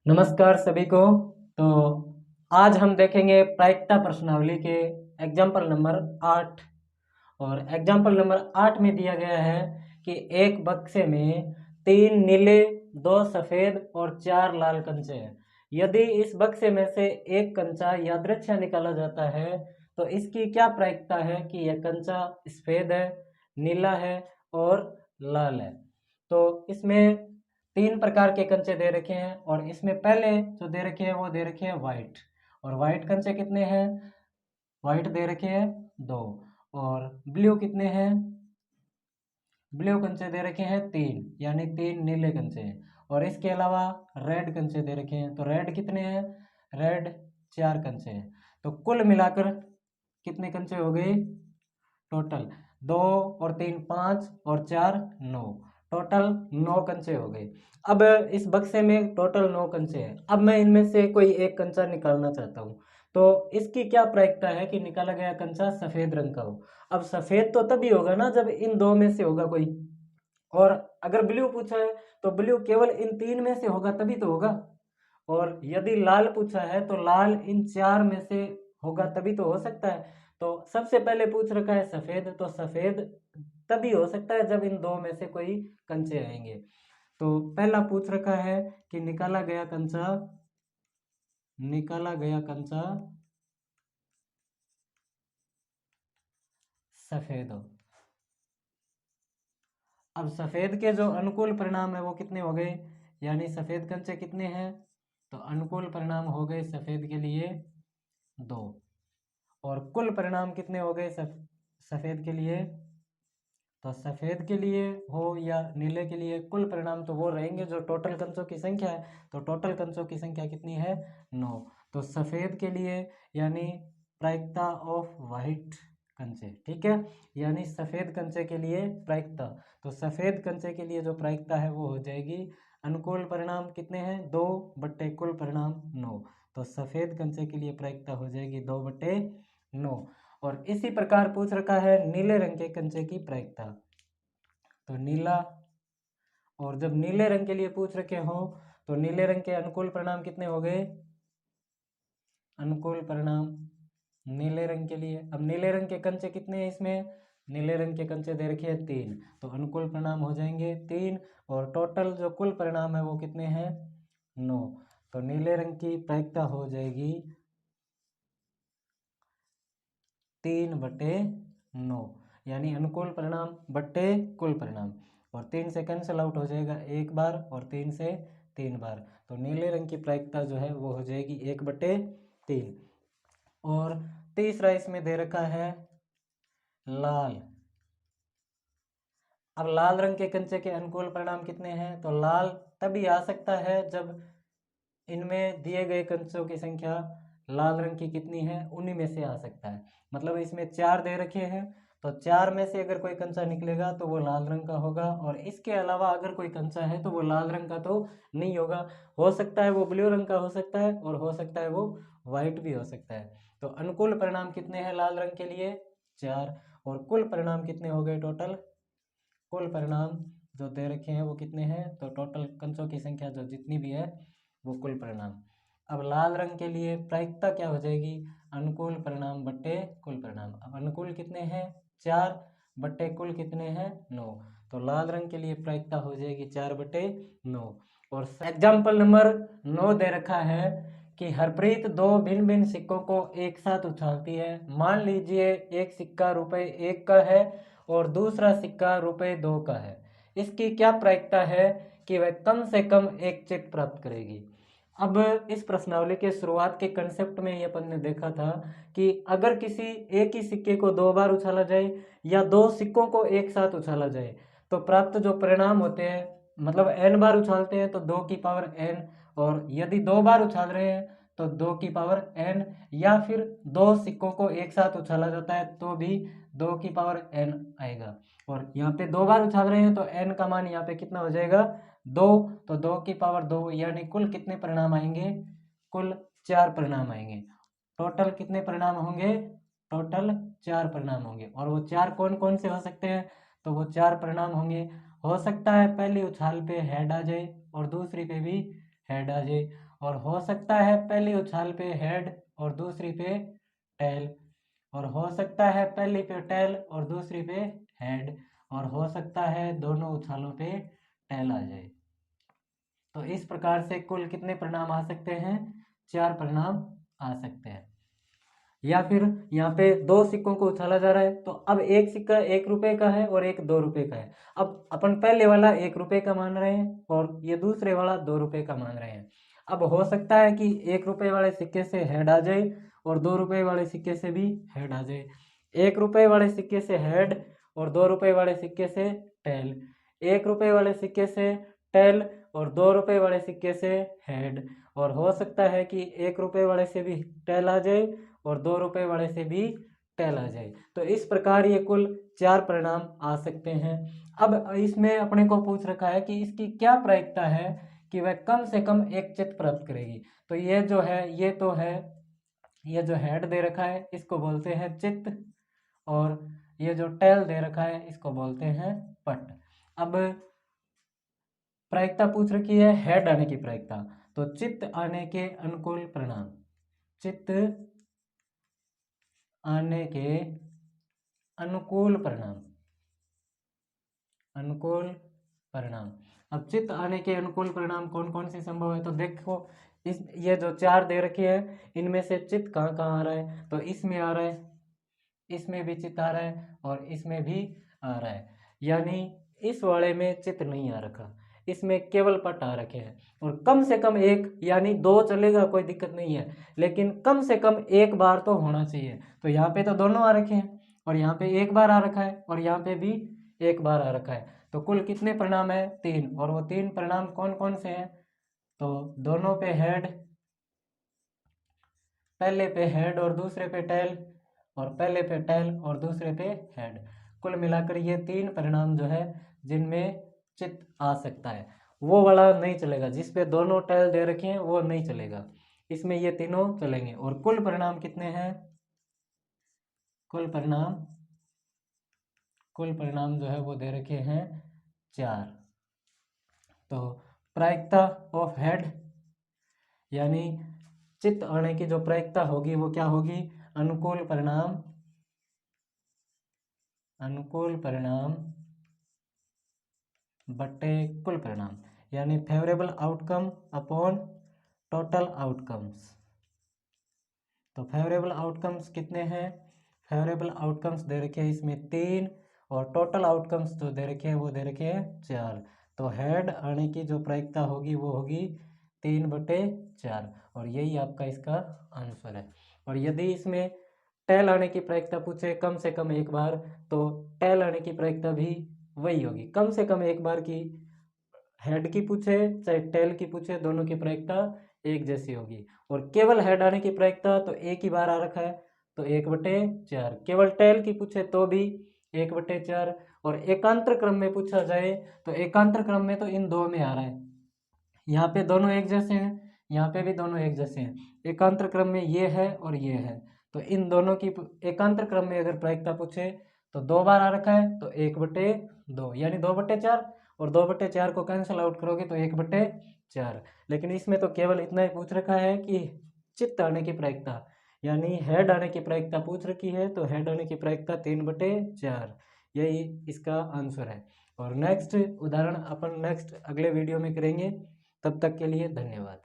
नमस्कार सभी को। तो आज हम देखेंगे प्रायिकता प्रश्नावली के एग्जाम्पल नंबर 8। और एग्जाम्पल नंबर 8 में दिया गया है कि एक बक्से में 3 नीले, 2 सफ़ेद और 4 लाल कंचे हैं। यदि इस बक्से में से एक कंचा यादृच्छा निकाला जाता है तो इसकी क्या प्रायिकता है कि यह कंचा सफ़ेद है, नीला है और लाल है। तो इसमें 3 प्रकार के कंचे दे रखे हैं और इसमें पहले जो दे रखे हैं वो दे रखे हैं वाइट। और वाइट कंचे कितने हैं? वाइट दे रखे हैं 2। और ब्लू कितने हैं? ब्लू कंचे दे रखे हैं 3, यानी 3 नीले कंचे हैं। और इसके अलावा रेड कंचे दे रखे हैं, तो रेड कितने हैं? रेड 4 कंचे हैं। तो कुल मिलाकर कितने कंचे हो गए? टोटल 2 और 3 5 और 4 9, टोटल 9 कंचे हो गए। अब इस बक्से में टोटल 9 कंचे हैं। अब मैं इनमें से कोई एक कंचा निकालना चाहता हूँ, तो इसकी क्या प्रायिकता है कि निकाला गया कंचा सफ़ेद रंग का हो। अब सफ़ेद तो तभी होगा ना जब इन 2 में से होगा कोई। और अगर ब्लू पूछा है तो ब्लू केवल इन 3 में से होगा तभी तो होगा। और यदि लाल पूछा है तो लाल इन 4 में से होगा तभी तो हो सकता है। तो सबसे पहले पूछ रखा है सफ़ेद, तो सफ़ेद तभी हो सकता है जब इन 2 में से कोई कंचे आएंगे। तो पहला पूछ रखा है कि निकाला गया कंचा सफ़ेद हो। अब सफ़ेद के जो अनुकूल परिणाम है वो कितने हो गए, यानी सफ़ेद कंचे कितने हैं? तो अनुकूल परिणाम हो गए सफ़ेद के लिए 2। और कुल परिणाम कितने हो गए सफ़ेद के लिए? तो सफ़ेद के लिए हो या नीले के लिए कुल परिणाम तो वो रहेंगे जो टोटल कंचों की संख्या है। तो टोटल कंचों की संख्या कितनी है? 9। तो सफ़ेद के लिए यानी प्रायिकता ऑफ वाइट कंचे, ठीक है, यानी सफ़ेद कंचे के लिए प्रायिकता। तो सफ़ेद कंचे के लिए जो प्रायिकता है वो हो जाएगी, अनुकूल परिणाम कितने हैं? 2 बट्टे कुल परिणाम 9। तो सफ़ेद कंचे के लिए प्रायिकता हो जाएगी 2 बट्टे 9। और इसी प्रकार पूछ रखा है नीले रंग के कंचे की प्रायिकता। तो नीला, और जब नीले रंग के लिए पूछ रखे हो तो नीले रंग के अनुकूल परिणाम कितने हो गए? अनुकूल परिणाम नीले रंग के लिए, अब नीले रंग के कंचे कितने हैं इसमें? नीले रंग के कंचे दे रखे हैं 3, तो अनुकूल परिणाम हो जाएंगे 3। और टोटल जो कुल परिणाम है वो कितने हैं? 9। तो नीले रंग की प्रायिकता हो जाएगी 3 बटे 9, यानी अनुकूल परिणाम बट्टे कुल परिणाम। और 3 से कैंसिल आउट हो जाएगा एक बार और 3 से 3 बार। तो नीले रंग की प्रायिकता जो है वो हो जाएगी 1 बटे 3। और तीसरा इसमें दे रखा है लाल। अब लाल रंग के कंचे के अनुकूल परिणाम कितने हैं? तो लाल तभी आ सकता है जब इनमें दिए गए कंचों की संख्या लाल रंग की कितनी है उन्हीं में से आ सकता है। मतलब इसमें 4 दे रखे हैं, तो 4 में से अगर कोई कंचा निकलेगा तो वो लाल रंग का होगा। और इसके अलावा अगर कोई कंचा है तो वो लाल रंग का तो नहीं होगा। हो सकता है वो ब्लू रंग का हो सकता है और हो सकता है वो वाइट भी हो सकता है। तो अनुकूल परिणाम कितने हैं लाल रंग के लिए? 4। और कुल परिणाम कितने हो गए टोटल? कुल परिणाम जो दे रखे हैं वो कितने हैं? तो टोटल कंचों की संख्या जो जितनी भी है वो कुल परिणाम। अब लाल रंग के लिए प्रायिकता क्या हो जाएगी? अनुकूल परिणाम बट्टे कुल परिणाम। अब अनुकूल कितने हैं? 4 बट्टे कुल कितने हैं? 9। तो लाल रंग के लिए प्रायिकता हो जाएगी 4 बट्टे 9। और एग्जाम्पल नंबर 9 दे रखा है कि हरप्रीत 2 भिन्न भिन्न सिक्कों को एक साथ उछालती है। मान लीजिए एक सिक्का ₹1 का है और दूसरा सिक्का ₹2 का है। इसकी क्या प्रायिकता है कि वह कम से कम एक चिट प्राप्त करेगी। अब इस प्रश्नावली के शुरुआत के कंसेप्ट में ये अपन ने देखा था कि अगर किसी एक ही सिक्के को 2 बार उछाला जाए या 2 सिक्कों को एक साथ उछाला जाए तो प्राप्त जो परिणाम होते हैं, मतलब n बार उछालते हैं तो 2 की पावर n, और यदि 2 बार उछाल रहे हैं तो 2 की पावर n, या फिर 2 सिक्कों को एक साथ उछाला जाता है तो भी 2 की पावर n आएगा। और यहाँ पे 2 बार उछाल रहे हैं तो n का मान यहाँ पे कितना हो जाएगा? 2। तो 2 की पावर 2, यानी कुल कितने परिणाम आएंगे? कुल 4 परिणाम आएंगे। टोटल कितने परिणाम होंगे? टोटल 4 परिणाम होंगे। और वो 4 कौन कौन से हो सकते हैं? तो वो 4 परिणाम होंगे, हो सकता है पहली उछाल पे हेड आ जाए और दूसरी पे भी हेड आ जाए, और हो सकता है पहली उछाल पे हेड और दूसरी पे टेल, और हो सकता है पहली पे टेल और दूसरी पे हेड, और हो सकता है दोनों उछालों पे टेल आ जाए। तो इस प्रकार से कुल कितने परिणाम आ सकते हैं? 4 परिणाम आ सकते हैं। या फिर यहाँ पे 2 सिक्कों को उछाला जा रहा है, तो अब एक सिक्का 1 रुपये का है और एक 2 रुपये का है। अब अपन पहले वाला 1 रुपये का मान रहे हैं और ये दूसरे वाला 2 रुपये का मान रहे हैं। अब हो सकता है कि 1 रुपये वाले सिक्के से हेड आ जाए और 2 रुपये वाले सिक्के से भी हेड आ जाए। 1 रुपये वाले सिक्के से हेड और 2 रुपये वाले सिक्के से टेल, 1 रुपये वाले सिक्के से टेल और 2 रुपये वाले सिक्के से हेड, और हो सकता है कि 1 रुपये वाले से भी टेल आ जाए और 2 रुपये वाले से भी टेल आ जाए। तो इस प्रकार ये कुल 4 परिणाम आ सकते हैं। अब इसमें अपने को पूछ रखा है कि इसकी क्या प्रायिकता है कि वह कम से कम एक चित्त प्राप्त करेगी। तो ये जो है ये जो हेड दे रखा है इसको बोलते हैं चित्त, और ये जो टेल दे रखा है इसको बोलते हैं पट। अब प्रायिकता पूछ रखी है हेड आने की प्रायिकता, तो चित्त आने के अनुकूल परिणाम, चित्त आने के अनुकूल परिणाम, अनुकूल परिणाम। अब चित्त आने के अनुकूल परिणाम कौन कौन से संभव है? तो देखो ये जो 4 दे रखे हैं इनमें से चित्त कहाँ कहाँ आ रहा है? तो इसमें आ रहा है, इसमें भी चित्त आ रहा है और इसमें भी आ रहा है, यानी इस वाले में चित्त नहीं आ रखा, इसमें केवल पट आ रखे हैं। और कम से कम एक, यानी 2 चलेगा कोई दिक्कत नहीं है, लेकिन कम से कम एक बार तो होना चाहिए। तो यहाँ पे तो दोनों आ रखे हैं और यहाँ पे एक बार आ रखा है और यहाँ पे भी एक बार आ रखा है। तो कुल कितने परिणाम है? 3, और वो 3 परिणाम कौन कौन से हैं? तो दोनों पे हेड, पहले पे हेड और दूसरे पे टेल, और पहले पे टेल और दूसरे पे हेड। कुल मिलाकर ये 3 परिणाम जो है जिनमें चित्त आ सकता है, वो वाला नहीं चलेगा। जिस पे दोनों टेल दे रखे हैं वो नहीं चलेगा, इसमें ये तीनों चलेंगे। और कुल परिणाम कितने हैं? कुल परिणाम जो है वो दे रखे हैं 4। तो प्रायिकता ऑफ हेड, यानी चित्त आने की जो प्रायिकता होगी वो क्या होगी? अनुकूल परिणाम, अनुकूल परिणाम बटे कुल परिणाम, यानी favourable outcome upon total outcomes. तो फेवरेबल आउटकम्स कितने हैं? फेवरेबल आउटकम्स दे रखे हैं इसमें 3, और टोटल आउटकम्स जो दे रखे हैं वो दे रखे हैं 4। तो हेड आने की जो प्रायिकता होगी वो होगी 3/4, और यही आपका इसका आंसर है। और यदि इसमें टेल आने की प्रायिकता पूछे कम से कम एक बार, तो टेल आने की प्रायिकता भी वही होगी, कम से कम एक बार की। हेड की पूछे चाहे टेल की पूछे, दोनों की प्रायिकता एक जैसी होगी। और केवल हेड आने की प्रायिकता तो एक ही बार आ रखा है, तो 1/4। केवल टेल की पूछे तो भी 1/4। और एकांतर क्रम में पूछा जाए तो एकांतर क्रम में तो इन दो में आ रहा है, यहाँ पे दोनों एक जैसे हैं, यहाँ पे भी दोनों एक जैसे हैं। एकांतर क्रम में ये है और ये है, तो इन दोनों की एकांतर क्रम में अगर प्रायिकता पूछे तो 2 बार आ रखा है, तो 1/2 यानी 2/4, और 2/4 को कैंसिल आउट करोगे तो 1/4। लेकिन इसमें तो केवल इतना ही पूछ रखा है कि चित्त आने की प्रायिकता, यानी हेड आने की प्रायिकता पूछ रखी है, तो हेड आने की प्रायिकता 3/4, यही इसका आंसर है। और नेक्स्ट उदाहरण अपन नेक्स्ट अगले वीडियो में करेंगे। तब तक के लिए धन्यवाद।